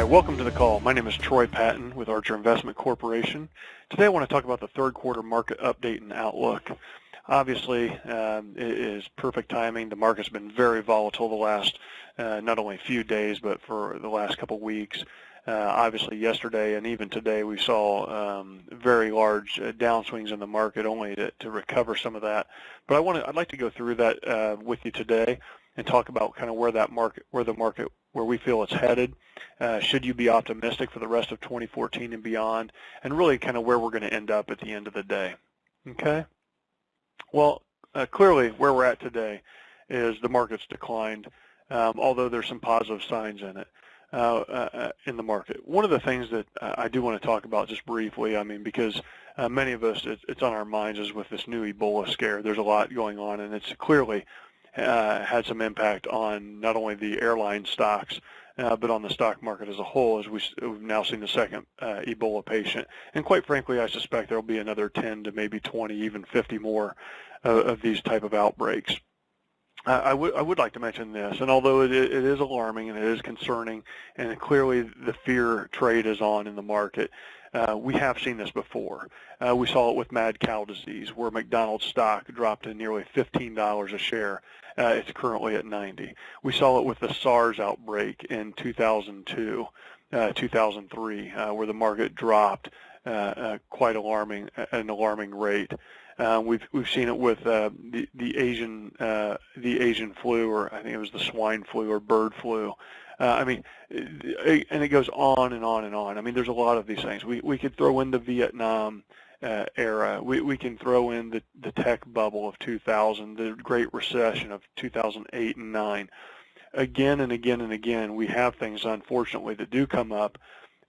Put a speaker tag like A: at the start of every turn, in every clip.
A: welcome to the call. My name is Troy Patton with Archer Investment Corporation. Today I want to talk about the third quarter market update and outlook. Obviously, it is perfect timing. The market's been very volatile the last not only few days, but for the last couple of weeks. Obviously, yesterday and even today, we saw very large downswings in the market, only to recover some of that. But I'd like to go through that with you today and talk about kind of where we feel it's headed. Should you be optimistic for the rest of 2014 and beyond, and really kind of where we're going to end up at the end of the day. Okay. Well, clearly where we're at today is the market's declined, although there's some positive signs in it. In the market. One of the things that I do want to talk about just briefly, because many of us, it's on our minds, is with this new Ebola scare. There's a lot going on, and it's clearly had some impact on not only the airline stocks, but on the stock market as a whole, as we've now seen the second Ebola patient. And quite frankly, I suspect there will be another 10 to maybe 20, even 50 more of these type of outbreaks. I would like to mention this, and although it is alarming and it is concerning, and clearly the fear trade is on in the market, we have seen this before. We saw it with mad cow disease, where McDonald's stock dropped to nearly $15 a share. It's currently at 90. We saw it with the SARS outbreak in 2002, 2003, where the market dropped quite an alarming rate. We've seen it with the Asian flu, or I think it was the swine flu or bird flu. And it goes on and on and on. There's a lot of these things. We could throw in the Vietnam era. We can throw in the tech bubble of 2000, the Great Recession of 2008 and 9. Again and again and again, we have things, unfortunately, that do come up.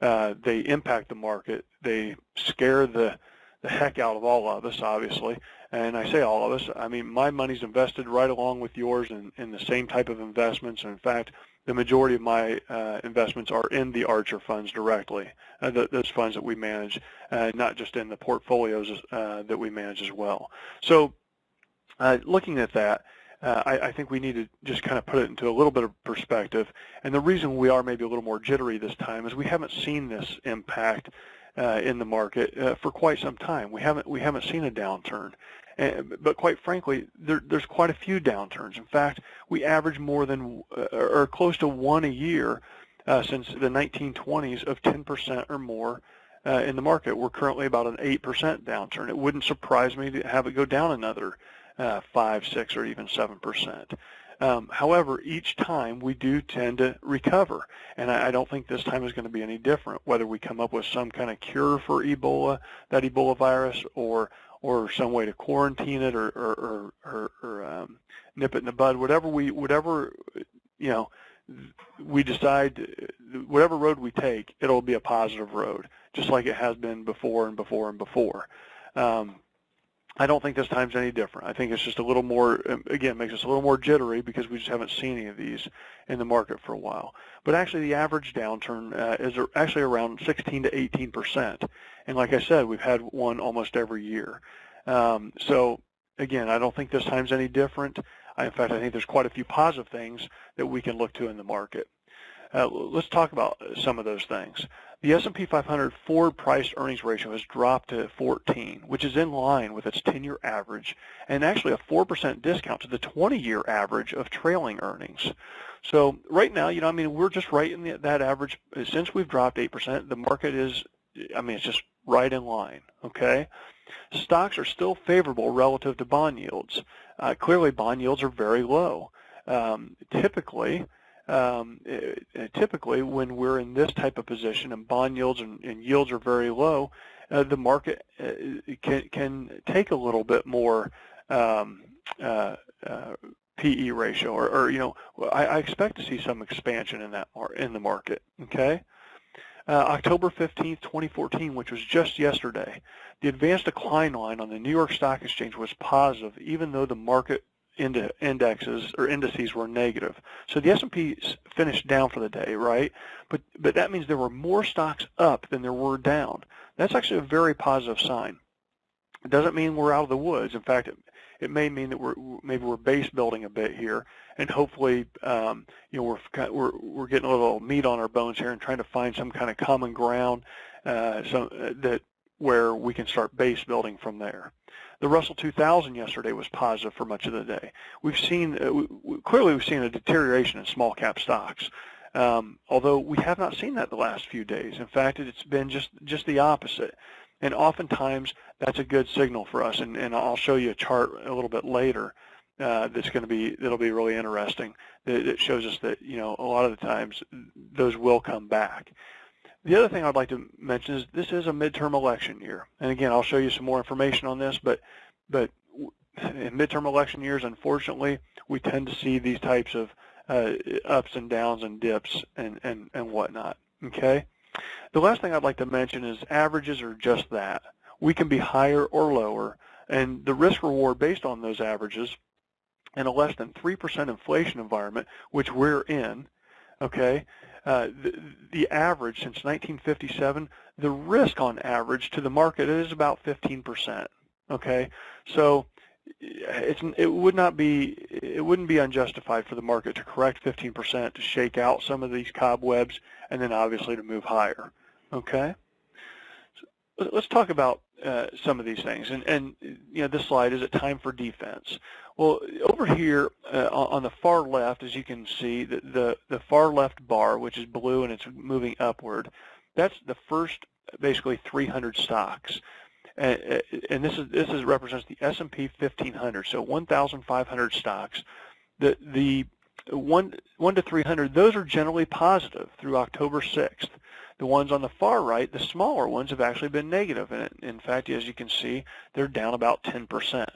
A: They impact the market. They scare the heck out of all of us, obviously. And I say all of us, my money's invested right along with yours in the same type of investments. And in fact, the majority of my investments are in the Archer funds directly, those funds that we manage, not just in the portfolios that we manage as well. So looking at that, I think we need to just kind of put it into a little bit of perspective. And the reason we are maybe a little more jittery this time is we haven't seen this impact in the market for quite some time. We haven't seen a downturn, but quite frankly, there's quite a few downturns. In fact, we average more than or close to one a year since the 1920s of 10% or more in the market. We're currently about an 8% downturn. It wouldn't surprise me to have it go down another 5, 6, or even 7%. However, each time we do tend to recover, and I don't think this time is going to be any different, whether we come up with some kind of cure for Ebola, that Ebola virus, or some way to quarantine it or nip it in the bud. Whatever we decide, whatever road we take, it'll be a positive road, just like it has been before and before and before. I don't think this time's any different. I think it's just a little more, again, makes us a little more jittery because we just haven't seen any of these in the market for a while. But actually the average downturn is actually around 16 to 18%. And like I said, we've had one almost every year. So again, I don't think this time's any different. In fact, I think there's quite a few positive things that we can look to in the market. Let's talk about some of those things. The S&P 500 forward price earnings ratio has dropped to 14, which is in line with its 10-year average, and actually a 4% discount to the 20-year average of trailing earnings. So right now, we're just right in that average. Since we've dropped 8%, the market is, it's just right in line, okay? Stocks are still favorable relative to bond yields. Clearly, bond yields are very low. Typically, when we're in this type of position and bond yields and yields are very low, the market can take a little bit more PE ratio, or I expect to see some expansion in the market. Okay, October 15th, 2014, which was just yesterday, the advanced decline line on the New York Stock Exchange was positive, even though the market indices were negative. So the S&P finished down for the day, right? But that means there were more stocks up than there were down. That's actually a very positive sign. It doesn't mean we're out of the woods. In fact, it may mean that maybe we're base building a bit here, and hopefully, we're getting a little meat on our bones here and trying to find some kind of common ground, where we can start base building from there. The Russell 2000 yesterday was positive for much of the day. We've seen clearly we've seen a deterioration in small cap stocks, although we have not seen that the last few days. In fact, it's been just the opposite. And oftentimes that's a good signal for us, and I'll show you a chart a little bit later that'll be really interesting. That shows us that a lot of the times those will come back. The other thing I'd like to mention is this is a midterm election year, and again I'll show you some more information on this. But in midterm election years, unfortunately, we tend to see these types of ups and downs and dips and whatnot. Okay. The last thing I'd like to mention is averages are just that. We can be higher or lower, and the risk reward based on those averages in a less than 3% inflation environment, which we're in, okay, the average since 1957, the risk on average to the market is about 15%, okay? So it wouldn't be unjustified for the market to correct 15% to shake out some of these cobwebs and then obviously to move higher. Okay, so let's talk about some of these things. And this slide, is it time for defense? Well, over here on the far left, as you can see, the far left bar, which is blue and it's moving upward, that's the first basically 300 stocks. And this represents the S&P 1500, so 1,500 stocks. The 1 to 300, those are generally positive through October 6th. The ones on the far right, the smaller ones, have actually been negative. And in fact, as you can see, they're down about 10%.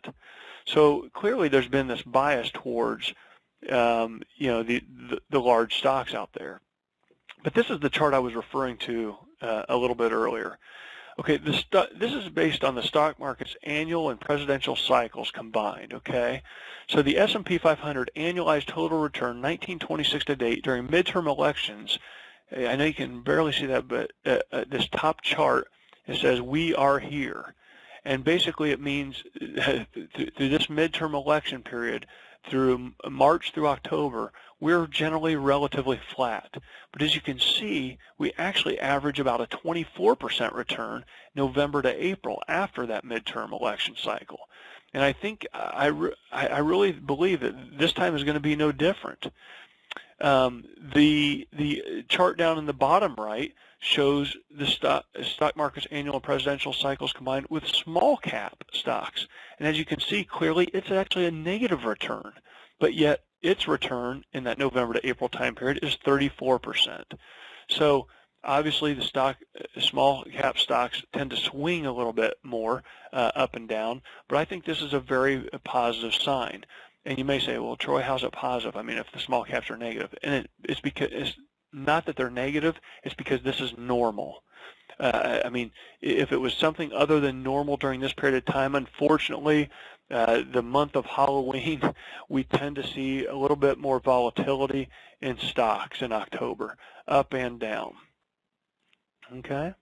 A: So clearly there's been this bias towards the large stocks out there. But this is the chart I was referring to a little bit earlier. Okay, this is based on the stock market's annual and presidential cycles combined, okay? So the S&P 500 annualized total return 1926 to date during midterm elections, I know you can barely see that, but this top chart, it says we are here. And basically it means through this midterm election period, through March through October, we're generally relatively flat. But as you can see, we actually average about a 24% return November to April after that midterm election cycle. And I think I really believe that this time is going to be no different. The chart down in the bottom right shows the stock market's annual and presidential cycles combined with small cap stocks. And as you can see clearly, it's actually a negative return, but yet its return in that November to April time period is 34%. So obviously the small cap stocks tend to swing a little bit more up and down, but I think this is a very positive sign. And you may say, well, Troy, how's it positive? I mean, if the small caps are negative. And it's because it's not that they're negative, it's because this is normal. I mean, if it was something other than normal during this period of time, unfortunately, the month of Halloween, we tend to see a little bit more volatility in stocks in October, up and down. Okay?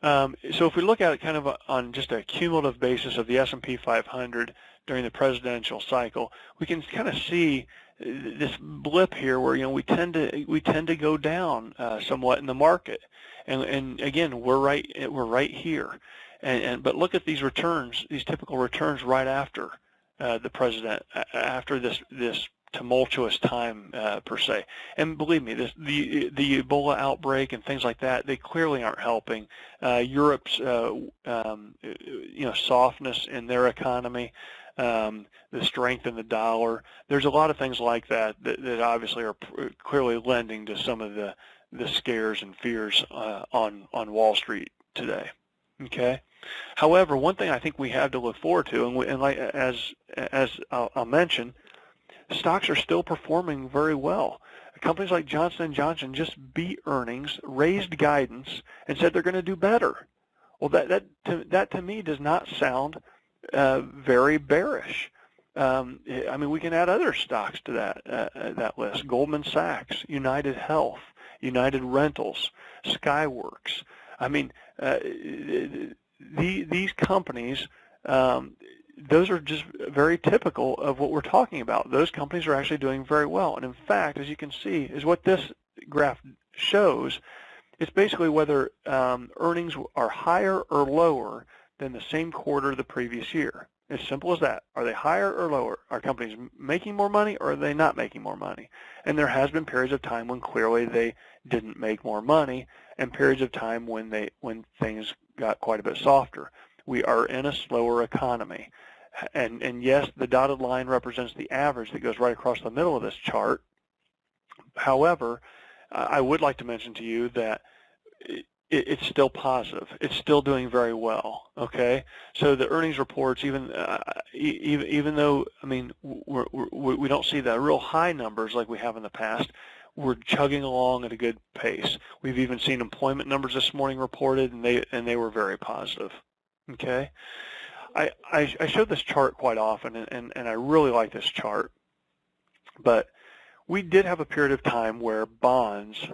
A: So if we look at it kind of on just a cumulative basis of the S&P 500 during the presidential cycle, we can kind of see this blip here where we tend to go down somewhat in the market, and again we're right here, but look at these returns, these typical returns right after the president, after this tumultuous time per se. And believe me, the Ebola outbreak and things like that, they clearly aren't helping. Europe's softness in their economy, the strength in the dollar. There's a lot of things like that obviously are clearly lending to some of the scares and fears on Wall Street today. Okay. However, one thing I think we have to look forward to, and like as I'll mention, stocks are still performing very well. Companies like Johnson & Johnson just beat earnings, raised guidance, and said they're going to do better. Well, that to me does not sound very bearish. I mean, we can add other stocks to that list: Goldman Sachs, United Health, United Rentals, Skyworks. I mean, these companies those are just very typical of what we're talking about. Those companies are actually doing very well. And in fact, as you can see, is what this graph shows, it's basically whether earnings are higher or lower than the same quarter the previous year. As simple as that. Are they higher or lower? Are companies making more money or are they not making more money? And there has been periods of time when clearly they didn't make more money, and periods of time when things got quite a bit softer. We are in a slower economy. And yes, the dotted line represents the average that goes right across the middle of this chart. However, I would like to mention to you that it's still positive. It's still doing very well. Okay, so the earnings reports, even though I mean we don't see the real high numbers like we have in the past, we're chugging along at a good pace. We've even seen employment numbers this morning reported, and they were very positive. Okay, I show this chart quite often, and I really like this chart, but we did have a period of time where bonds,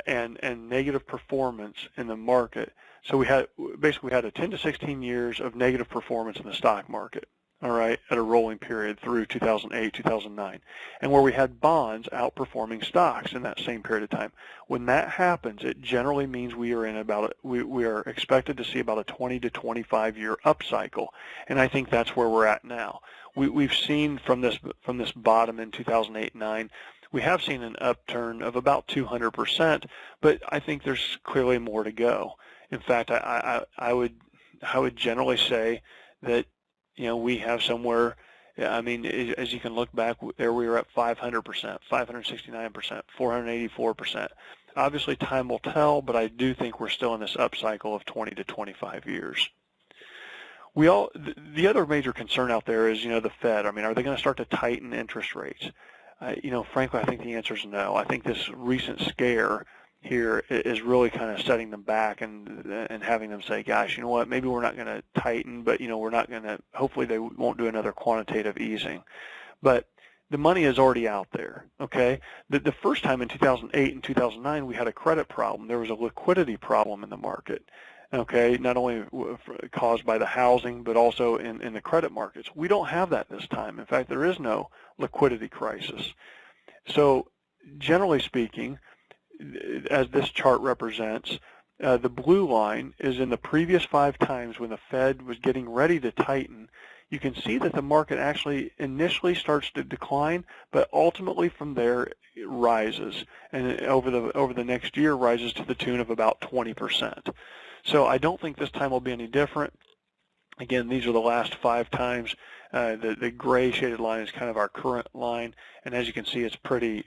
A: and negative performance in the market. So we had a 10 to 16 years of negative performance in the stock market, all right, at a rolling period through 2008, 2009, and where we had bonds outperforming stocks in that same period of time. When that happens, it generally means we are expected to see about a 20 to 25 year upcycle, and I think that's where we're at now. We've seen from this bottom in 2008-9. We have seen an upturn of about 200%, but I think there's clearly more to go. In fact, I would generally say that we have somewhere. I mean, as you can look back, there we were at 500%, 569%, 484%. Obviously, time will tell, but I do think we're still in this upcycle of 20 to 25 years. The other major concern out there is, the Fed. I mean, are they going to start to tighten interest rates? Frankly, I think the answer is no. I think this recent scare here is really kind of setting them back and having them say, gosh, you know what, maybe we're not going to tighten, but, we're not going to, hopefully they won't do another quantitative easing. But the money is already out there, okay? The first time in 2008 and 2009 we had a credit problem. There was a liquidity problem in the market, okay, not only caused by the housing, but also in the credit markets. We don't have that this time. In fact, there is no liquidity crisis. So generally speaking, as this chart represents, the blue line is in the previous 5 times when the Fed was getting ready to tighten. You can see that the market actually initially starts to decline, but ultimately from there it rises, and over the next year rises to the tune of about 20%. So I don't think this time will be any different. Again, these are the last 5 times. The gray shaded line is kind of our current line, and as you can see, it's pretty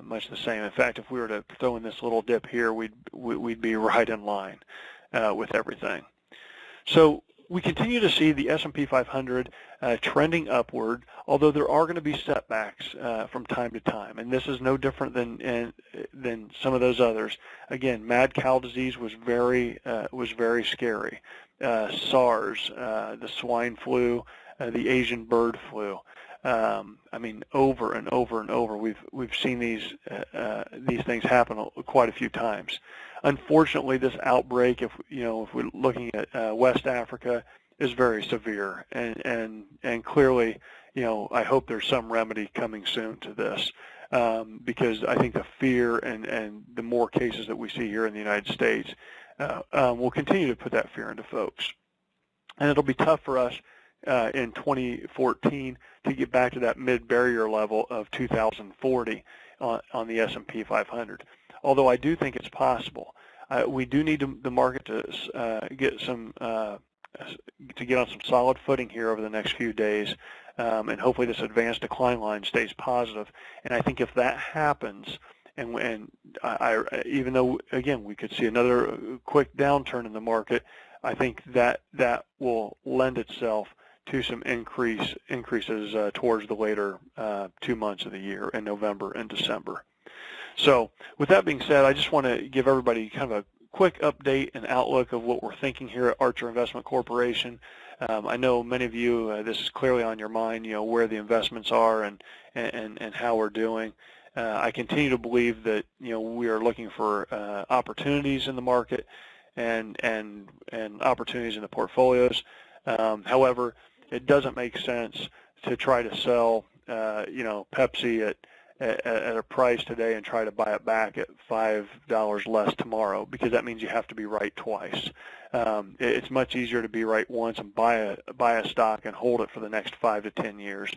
A: much the same. In fact, if we were to throw in this little dip here, we'd be right in line with everything. So we continue to see the S&P 500 trending upward, although there are going to be setbacks from time to time, and this is no different than some of those others. Again, mad cow disease was very scary. SARS, the swine flu, the Asian bird flu. I mean, over and over and over, we've seen these things happen quite a few times. Unfortunately, this outbreak, if we're looking at West Africa, is very severe, and clearly, I hope there's some remedy coming soon to this, because I think the fear and the more cases that we see here in the United States will continue to put that fear into folks, and it'll be tough for us in 2014 to get back to that mid-barrier level of 2040 on the S&P 500. Although I do think it's possible. We do need the market to get on some solid footing here over the next few days, and hopefully this advanced decline line stays positive. And I think if that happens, and even though again we could see another quick downturn in the market, I think that will lend itself to some increases towards the later 2 months of the year in November and December. So with that being said, I just want to give everybody kind of a quick update and outlook of what we're thinking here at Archer Investment Corporation. I know many of you, this is clearly on your mind, where the investments are and how we're doing. I continue to believe that we are looking for opportunities in the market, and opportunities in the portfolios. However, it doesn't make sense to try to sell Pepsi at a price today and try to buy it back at $5 less tomorrow, because that means you have to be right twice. It's much easier to be right once and buy a stock and hold it for the next 5 to 10 years.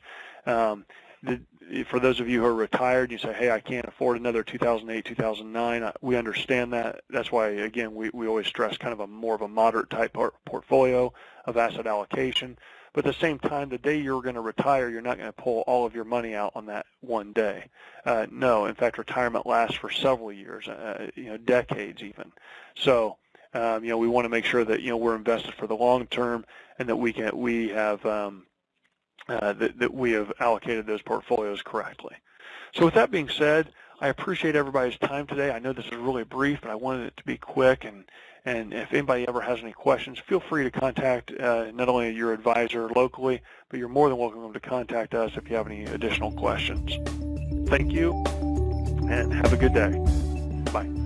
A: For those of you who are retired, you say, hey, I can't afford another 2008, 2009. We understand that. That's why, again, we always stress kind of more of a moderate type portfolio of asset allocation. But at the same time, the day you're going to retire, you're not going to pull all of your money out on that one day. No, in fact, retirement lasts for several years, decades even. So, we want to make sure that we're invested for the long term, and that we have allocated those portfolios correctly. So, with that being said, I appreciate everybody's time today. I know this is really brief, but I wanted it to be quick. And if anybody ever has any questions, feel free to contact not only your advisor locally, but you're more than welcome to contact us if you have any additional questions. Thank you, and have a good day. Bye.